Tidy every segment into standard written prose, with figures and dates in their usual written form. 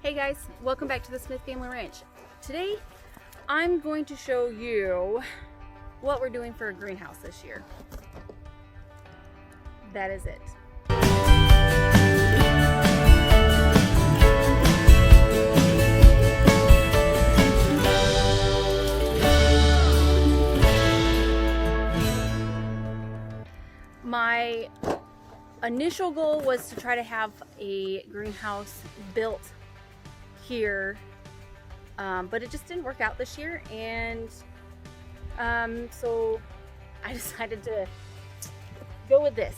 Hey guys, welcome back to the Smith Family Ranch. Today, I'm going to show you what we're doing for a greenhouse this year. That is it. My initial goal was to try to have a greenhouse built here, but it just didn't work out this year, and so I decided to go with this.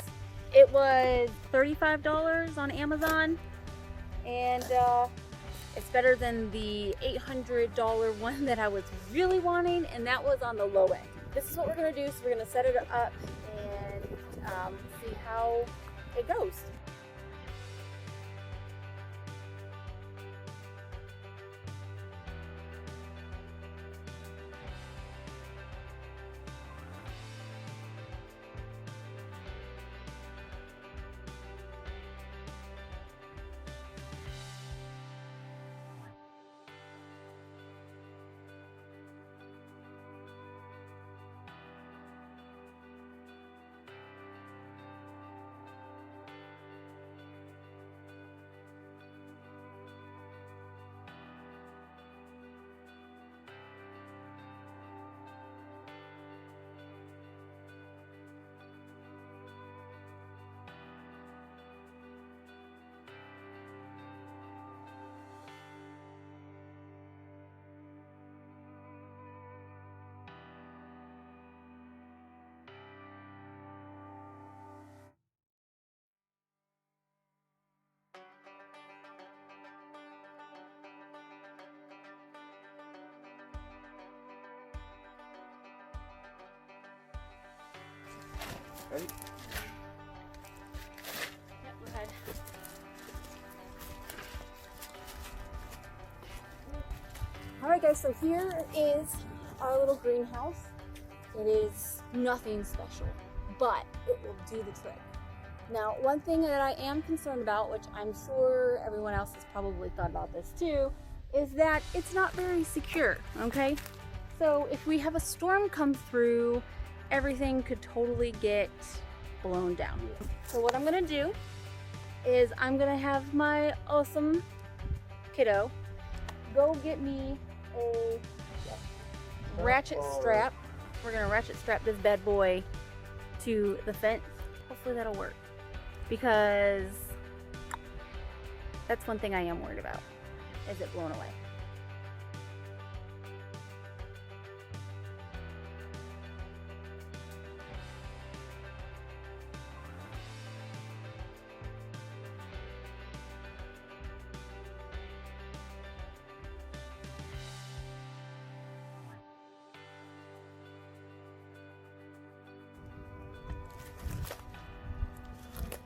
It was $35 on Amazon, and it's better than the $800 one that I was really wanting, and that was on the low end. This is what we're going to do. So we're going to set it up and see how it goes. Ready? Yep, go ahead. Alright guys, so here is our little greenhouse. It is nothing special, but it will do the trick. Now, one thing that I am concerned about, which I'm sure everyone else has probably thought about this too, is that it's not very secure, okay? So if we have a storm come through, everything could totally get blown down. So what I'm gonna do is I'm gonna have my awesome kiddo go get me a ratchet strap. We're gonna ratchet strap this bad boy to the fence. Hopefully that'll work, because that's one thing I am worried about, is it blown away.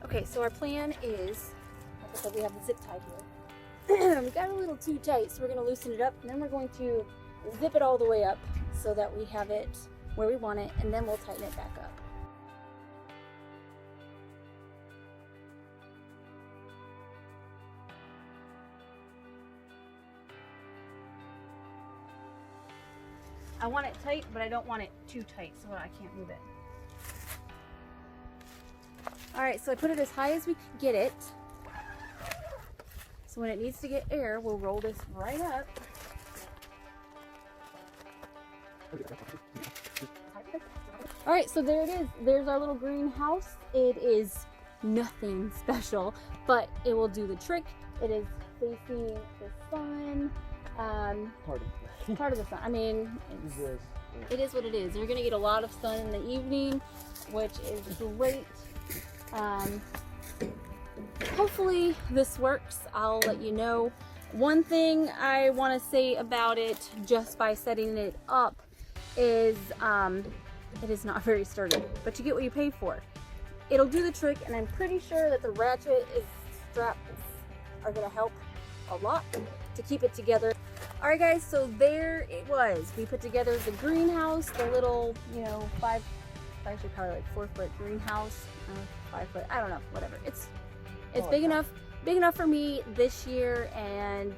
Okay, so our plan is, like I said, we have the zip tie here. We got it a little too tight, so we're going to loosen it up, and then we're going to zip it all the way up so that we have it where we want it, and then we'll tighten it back up. I want it tight, but I don't want it too tight so I can't move it. Alright, so I put it as high as we can get it. So when it needs to get air, we'll roll this right up. Alright, so there it is. There's our little greenhouse. It is nothing special, but it will do the trick. It is facing the sun. Part of the sun. I mean, it is what it is. You're going to get a lot of sun in the evening, which is great. Hopefully this works. I'll let you know. One thing I want to say about it, just by setting it up, is it is not very sturdy, but you get what you pay for. It'll do the trick, and I'm pretty sure that the ratchet straps are going to help a lot to keep it together. Alright guys, so there it was. We put together the greenhouse, the little, actually probably like 4-foot greenhouse, 5 foot, I don't know, whatever. It's big enough big enough for me this year, and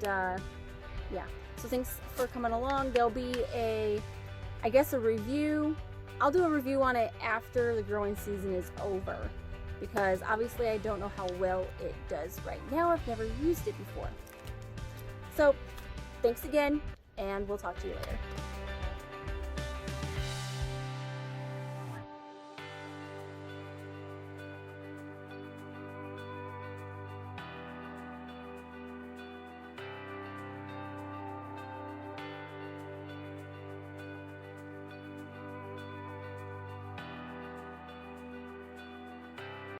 yeah. So thanks for coming along. There'll be I guess a review. I'll do a review on it after the growing season is over, because obviously I don't know how well it does right now. I've never used it before. So thanks again, and we'll talk to you later.